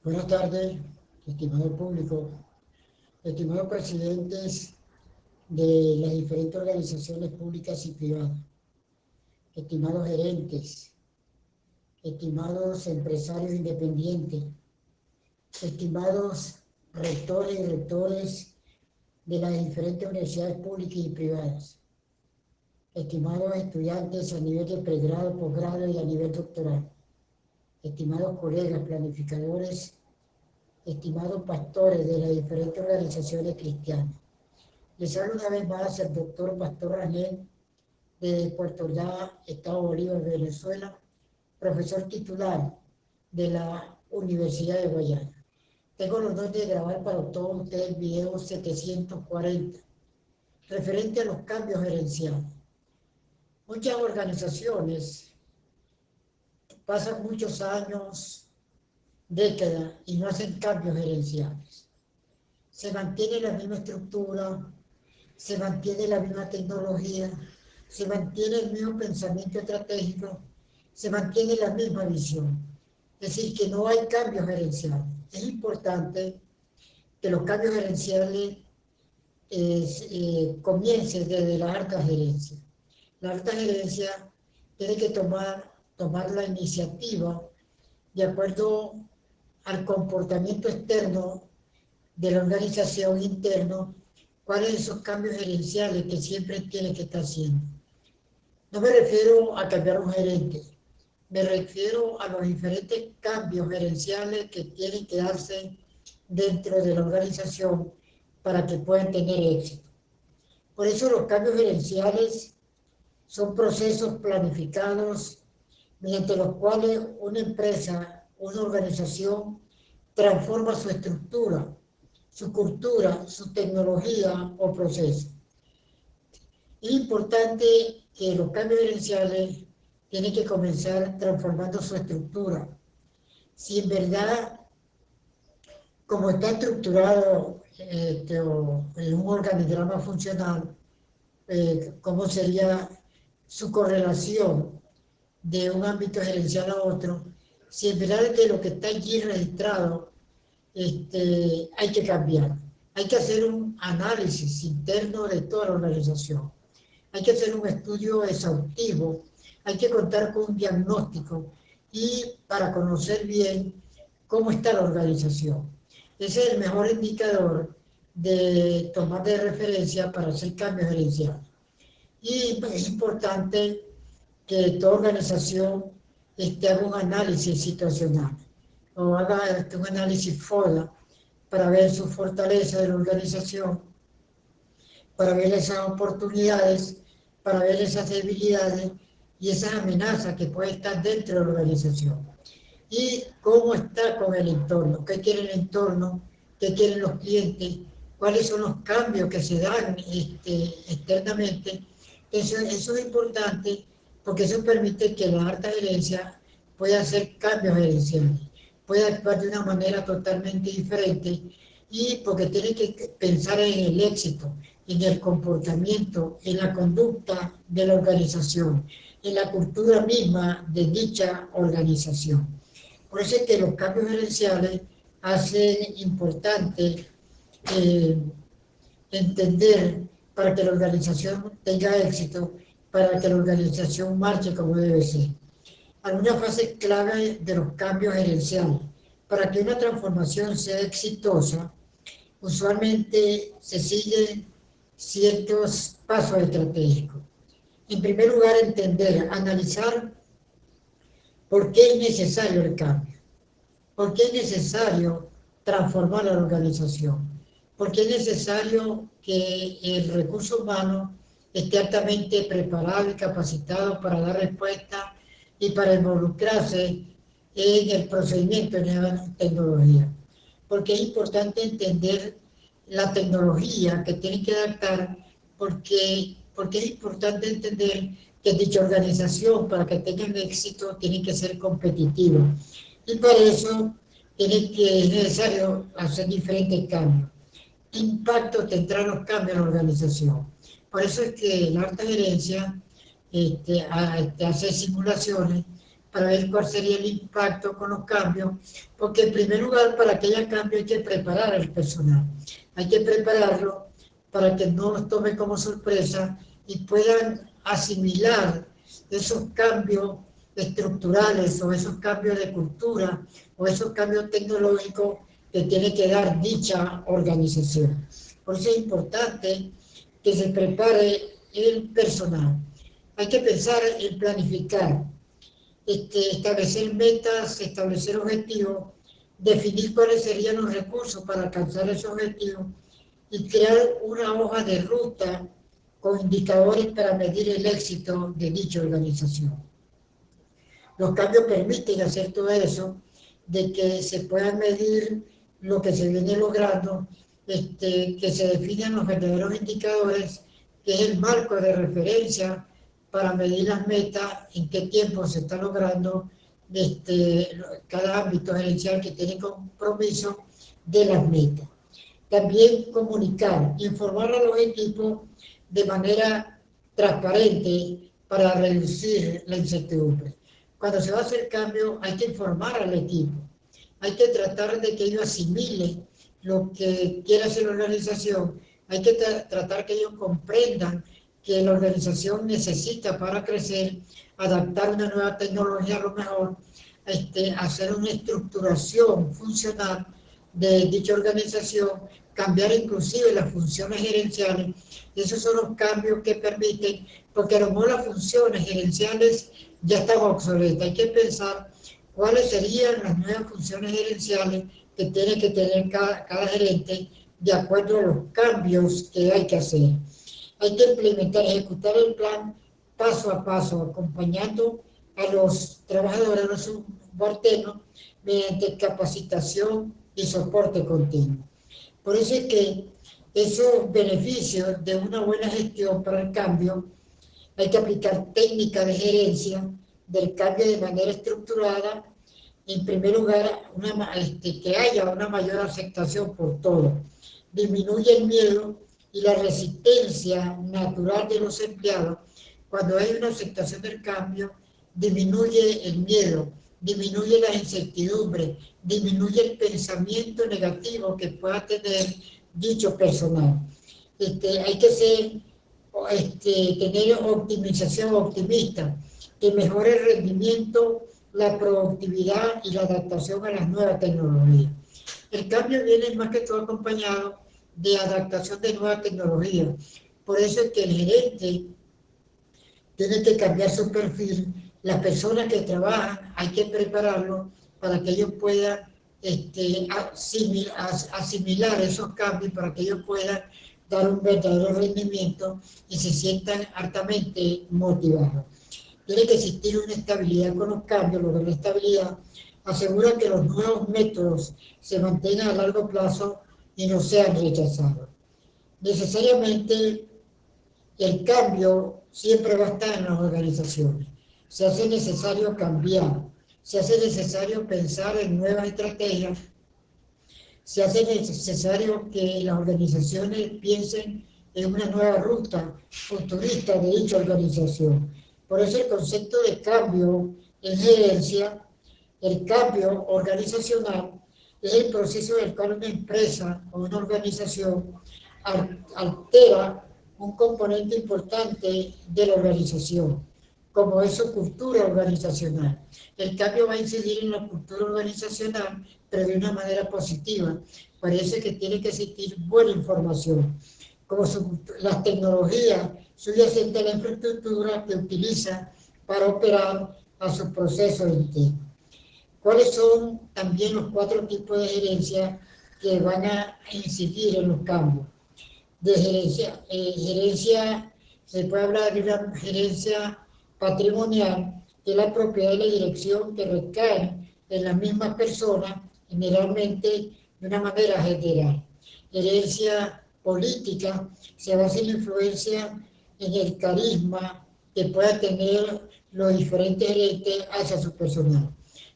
Buenas tardes, estimado público, estimados presidentes de las diferentes organizaciones públicas y privadas, estimados gerentes, estimados empresarios independientes, estimados rectores y rectores de las diferentes universidades públicas y privadas, estimados estudiantes a nivel de pregrado, posgrado y a nivel doctoral, estimados colegas planificadores, estimados pastores de las diferentes organizaciones cristianas. Les habla una vez más el doctor Pastor Rangel de Puerto Ordaz, Estado Bolívar, Venezuela, profesor titular de la Universidad de Guayana. Tengo el honor de grabar para todos ustedes el video 740, referente a los cambios gerenciales. Muchas organizaciones pasan muchos años, décadas, y no hacen cambios gerenciales. Se mantiene la misma estructura, se mantiene la misma tecnología, se mantiene el mismo pensamiento estratégico, se mantiene la misma visión. Es decir, que no hay cambios gerenciales. Es importante que los cambios gerenciales comiencen desde la alta gerencia. La alta gerencia tiene que tomar la iniciativa de acuerdo al comportamiento externo de la organización interno, cuáles son esos cambios gerenciales que siempre tiene que estar haciendo. No me refiero a cambiar un gerente, me refiero a los diferentes cambios gerenciales que tienen que darse dentro de la organización para que puedan tener éxito. Por eso los cambios gerenciales son procesos planificados mediante los cuales una empresa, una organización transforma su estructura, su cultura, su tecnología o proceso. Es importante que los cambios gerenciales tienen que comenzar transformando su estructura. Si en verdad, como está estructurado en un organigrama funcional, cómo sería su correlación de un ámbito gerencial a otro, si en verdad de lo que está allí registrado hay que cambiar. Hay que hacer un análisis interno de toda la organización. Hay que hacer un estudio exhaustivo. Hay que contar con un diagnóstico y para conocer bien cómo está la organización. Ese es el mejor indicador de tomar de referencia para hacer cambios gerenciales. Y es importante que toda organización haga un análisis situacional o haga un análisis FODA para ver su fortaleza de la organización, para ver esas oportunidades, para ver esas debilidades y esas amenazas que pueden estar dentro de la organización. Y cómo está con el entorno, qué quiere el entorno, qué quieren los clientes, cuáles son los cambios que se dan externamente. Eso es importante porque eso permite que la alta gerencia pueda hacer cambios gerenciales, pueda actuar de una manera totalmente diferente y porque tiene que pensar en el éxito, en el comportamiento, en la conducta de la organización, en la cultura misma de dicha organización. Por eso es que los cambios gerenciales hacen importante entender para que la organización tenga éxito, para que la organización marche como debe ser. Algunas fases clave de los cambios gerenciales. Para que una transformación sea exitosa, usualmente se siguen ciertos pasos estratégicos. En primer lugar, entender, analizar por qué es necesario el cambio, por qué es necesario transformar la organización, por qué es necesario que el recurso humano esté altamente preparado y capacitado para dar respuesta y para involucrarse en el procedimiento de nueva tecnología. Porque es importante entender la tecnología que tiene que adaptar, porque es importante entender que dicha organización, para que tengan éxito, tiene que ser competitiva. Y para eso es necesario hacer diferentes cambios. ¿Qué impacto tendrán los cambios en la organización? Por eso es que la alta gerencia hace simulaciones para ver cuál sería el impacto con los cambios, porque en primer lugar, para que haya cambio hay que preparar al personal, hay que prepararlo para que no los tome como sorpresa y puedan asimilar esos cambios estructurales o esos cambios de cultura o esos cambios tecnológicos que tiene que dar dicha organización. Por eso es importante que se prepare el personal. Hay que pensar en planificar, establecer metas, establecer objetivos, definir cuáles serían los recursos para alcanzar esos objetivos y crear una hoja de ruta con indicadores para medir el éxito de dicha organización. Los cambios permiten hacer todo eso, de que se puedan medir lo que se viene logrando, que se definan los verdaderos indicadores, que es el marco de referencia para medir las metas, en qué tiempo se está logrando cada ámbito gerencial que tiene compromiso de las metas. También comunicar, informar a los equipos de manera transparente para reducir la incertidumbre. Cuando se va a hacer cambio hay que informar al equipo, hay que tratar de que ellos asimilen lo que quiere hacer la organización, hay que tratar que ellos comprendan que la organización necesita para crecer, adaptar una nueva tecnología a lo mejor, hacer una estructuración funcional de dicha organización, cambiar inclusive las funciones gerenciales. Esos son los cambios que permiten, porque a lo mejor las funciones gerenciales ya están obsoletas. Hay que pensar cuáles serían las nuevas funciones gerenciales que tiene que tener cada gerente de acuerdo a los cambios que hay que hacer. Hay que implementar, ejecutar el plan paso a paso, acompañando a los trabajadores, a los subalternos, mediante capacitación y soporte continuo. Por eso es que esos beneficios de una buena gestión para el cambio, hay que aplicar técnicas de gerencia del cambio de manera estructurada. En primer lugar, que haya una mayor aceptación por todo. Disminuye el miedo y la resistencia natural de los empleados. Cuando hay una aceptación del cambio, disminuye el miedo, disminuye la incertidumbre, disminuye el pensamiento negativo que pueda tener dicho personal. Hay que tener optimización optimista, que mejore el rendimiento, la productividad y la adaptación a las nuevas tecnologías. El cambio viene más que todo acompañado de adaptación de nuevas tecnologías. Por eso es que el gerente tiene que cambiar su perfil. Las personas que trabajan hay que prepararlos para que ellos puedan asimilar esos cambios, para que ellos puedan dar un verdadero rendimiento y se sientan altamente motivados. Tiene que existir una estabilidad con los cambios, lo que la estabilidad asegura que los nuevos métodos se mantengan a largo plazo y no sean rechazados. Necesariamente el cambio siempre va a estar en las organizaciones. Se hace necesario cambiar, se hace necesario pensar en nuevas estrategias, se hace necesario que las organizaciones piensen en una nueva ruta futurista de dicha organización. Por eso el concepto de cambio en gerencia, el cambio organizacional, es el proceso en el cual una empresa o una organización altera un componente importante de la organización, como es su cultura organizacional. El cambio va a incidir en la cultura organizacional, pero de una manera positiva. Parece que tiene que existir buena información, como las tecnologías subyacentes a la infraestructura que utiliza para operar a sus procesos internos. ¿Cuáles son también los 4 tipos de gerencia que van a incidir en los cambios? De gerencia, se puede hablar de una gerencia patrimonial, que es la propiedad y la dirección que recaen en las mismas personas, generalmente de una manera general. Gerencia política se basa en la influencia en el carisma que pueda tener los diferentes gerentes hacia su personal.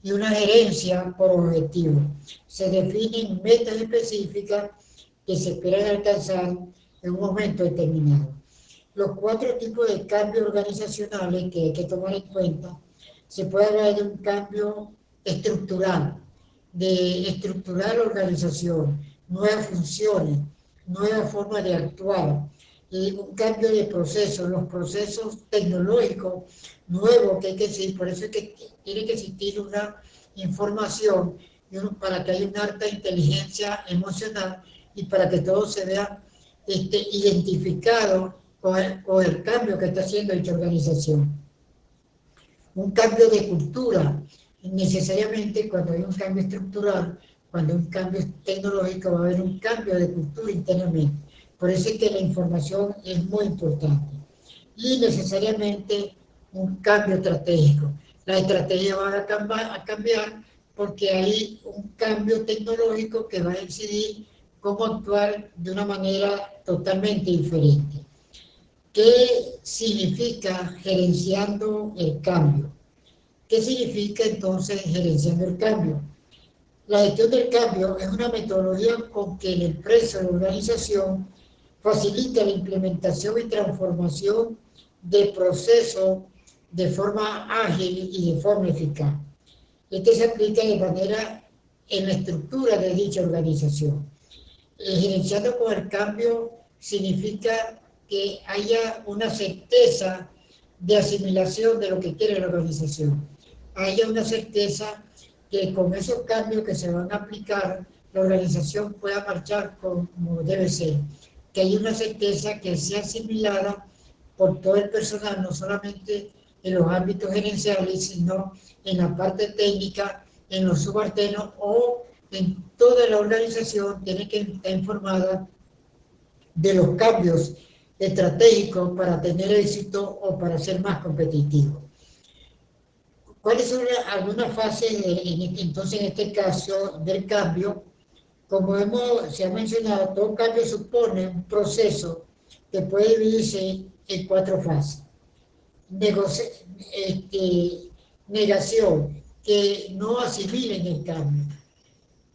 Y una gerencia por objetivo. Se definen metas específicas que se esperan alcanzar en un momento determinado. Los 4 tipos de cambios organizacionales que hay que tomar en cuenta se puede hablar de un cambio estructural, de estructurar la organización, nuevas funciones, nuevas formas de actuar, y un cambio de procesos, los procesos tecnológicos nuevos que hay que seguir. Por eso es que tiene que existir una información para que haya una alta inteligencia emocional y para que todo se vea identificado con el cambio que está haciendo dicha organización. Un cambio de cultura, necesariamente cuando hay un cambio estructural, cuando hay un cambio tecnológico, va a haber un cambio de cultura internamente. Por eso es que la información es muy importante. Y necesariamente un cambio estratégico. Las estrategias van a cambiar porque hay un cambio tecnológico que va a decidir cómo actuar de una manera totalmente diferente. ¿Qué significa gerenciando el cambio? ¿Qué significa entonces gerenciando el cambio? La gestión del cambio es una metodología con que la empresa o la organización facilita la implementación y transformación de procesos de forma ágil y de forma eficaz. Este se aplica de manera en la estructura de dicha organización. Gerenciando con el cambio significa que haya una certeza de asimilación de lo que quiere la organización. Haya una certeza que con esos cambios que se van a aplicar, la organización pueda marchar como debe ser. Que haya una certeza que sea asimilada por todo el personal, no solamente en los ámbitos gerenciales, sino en la parte técnica, en los subalternos o en toda la organización tiene que estar informada de los cambios estratégicos para tener éxito o para ser más competitivo. ¿Cuáles son algunas fases, entonces, en este caso, del cambio? Como se ha mencionado, todo cambio supone un proceso que puede dividirse en 4 fases. Negación, que no asimilen el cambio,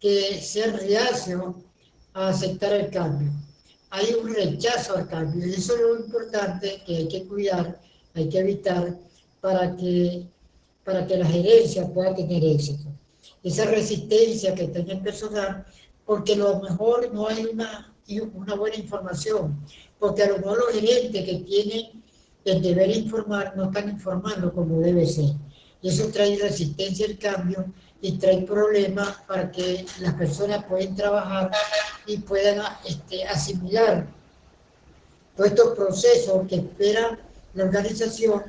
que sean reacios a aceptar el cambio. Hay un rechazo al cambio y eso es lo importante que hay que cuidar, hay que evitar para que la gerencia pueda tener éxito. Esa resistencia que tenga el personal, porque a lo mejor no hay una buena información, porque a lo mejor los gerentes que tienen el deber informar no están informando como debe ser. Y eso trae resistencia al cambio y trae problemas para que las personas puedan trabajar y puedan asimilar todos estos procesos que espera la organización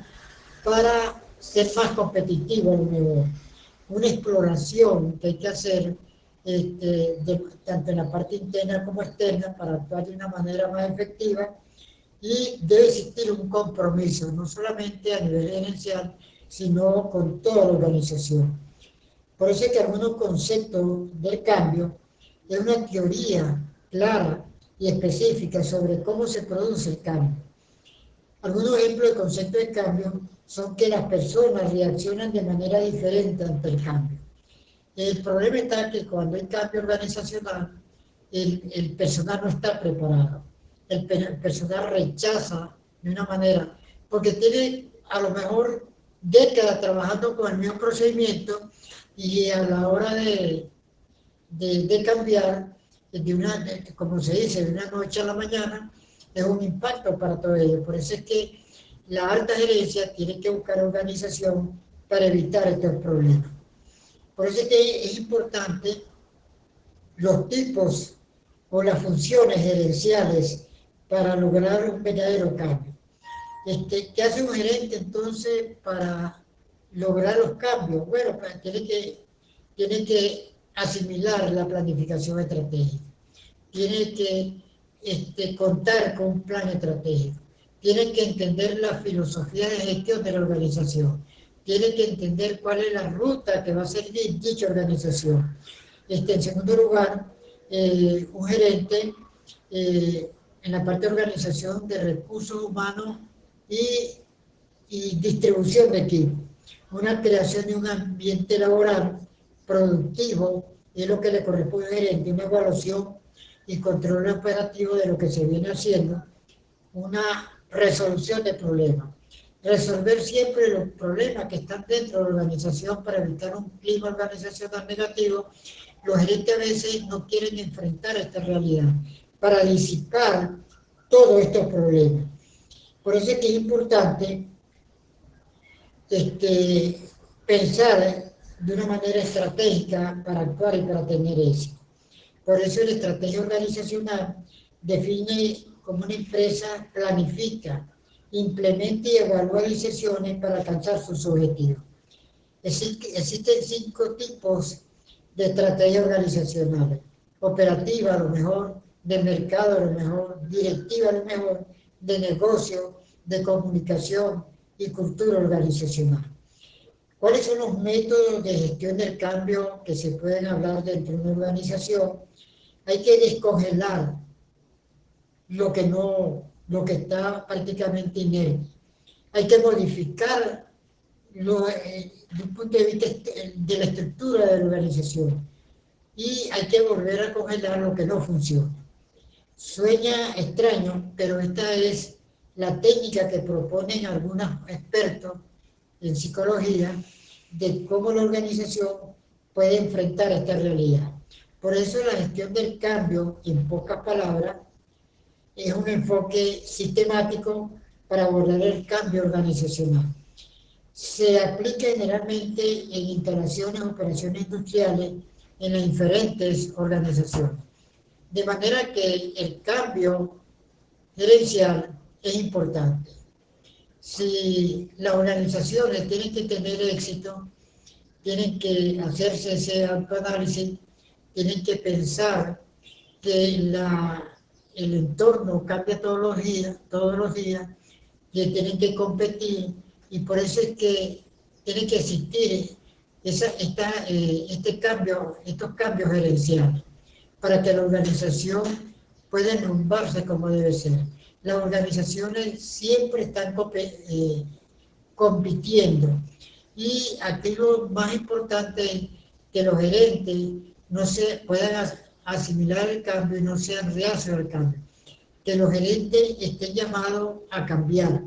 para ser más competitivo en el negocio. Una exploración que hay que hacer tanto en la parte interna como externa para actuar de una manera más efectiva, y debe existir un compromiso, no solamente a nivel gerencial, sino con toda la organización. Por eso es que algunos conceptos del cambio es una teoría clara y específica sobre cómo se produce el cambio. Algunos ejemplos de conceptos de cambio son que las personas reaccionan de manera diferente ante el cambio. El problema está que cuando hay cambio organizacional, el personal no está preparado. El personal rechaza de una manera, porque tiene a lo mejor décadas trabajando con el mismo procedimiento y a la hora de cambiar, como se dice, de una noche a la mañana, es un impacto para todo ello. Por eso es que la alta gerencia tiene que buscar organización para evitar estos problemas. Por eso es que es importante los tipos o las funciones gerenciales para lograr un verdadero cambio. ¿Qué hace un gerente entonces para lograr los cambios? Bueno, pues tiene que asimilar la planificación estratégica, tiene que contar con un plan estratégico, tiene que entender la filosofía de gestión de la organización, tiene que entender cuál es la ruta que va a seguir dicha organización. En segundo lugar, un gerente en la parte de organización de recursos humanos y distribución de equipos. Una creación de un ambiente laboral productivo es lo que le corresponde al gerente, una evaluación y control operativo de lo que se viene haciendo, una resolución de problemas. resolver siempre los problemas que están dentro de la organización para evitar un clima organizacional negativo, los gerentes a veces no quieren enfrentar esta realidad para disipar todos estos problemas. Por eso es que es importante pensar de una manera estratégica para actuar y para tener éxito. Por eso la estrategia organizacional define cómo una empresa planifica, implementa y evalúa decisiones para alcanzar sus objetivos. Existen 5 tipos de estrategia organizacional: operativa a lo mejor, de mercado a lo mejor, directiva a lo mejor, de negocio, de comunicación y cultura organizacional. ¿Cuáles son los métodos de gestión del cambio que se pueden hablar dentro de una organización? Hay que descongelar lo que está prácticamente inerte. Hay que modificar desde un punto de vista de la estructura de la organización. Y hay que volver a congelar lo que no funciona. Suena extraño, pero esta es la técnica que proponen algunos expertos en psicología de cómo la organización puede enfrentar esta realidad. Por eso la gestión del cambio, en pocas palabras, es un enfoque sistemático para abordar el cambio organizacional. Se aplica generalmente en instalaciones, operaciones industriales, en las diferentes organizaciones. De manera que el cambio gerencial es importante. Si las organizaciones tienen que tener éxito, tienen que hacerse ese autoanálisis, tienen que pensar que el entorno cambia todos los días, que tienen que competir, y por eso es que tiene que existir estos cambios gerenciales, para que la organización pueda enrumbarse como debe ser. Las organizaciones siempre están compitiendo, y aquí lo más importante es que los gerentes no se puedan asimilar el cambio y no sean reacios al cambio. Que los gerentes estén llamados a cambiar,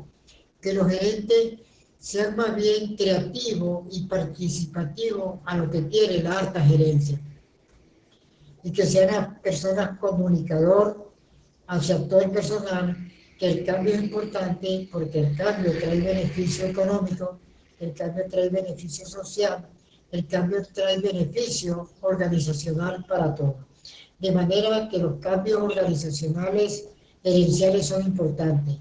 que los gerentes sean más bien creativos y participativos a lo que quiere la alta gerencia, y que sean personas comunicador hacia todo el personal, que el cambio es importante porque el cambio trae beneficio económico, el cambio trae beneficio social, el cambio trae beneficio organizacional para todos. De manera que los cambios organizacionales gerenciales son importantes.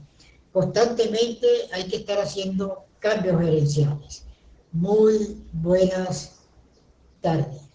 Constantemente hay que estar haciendo cambios gerenciales. Muy buenas tardes.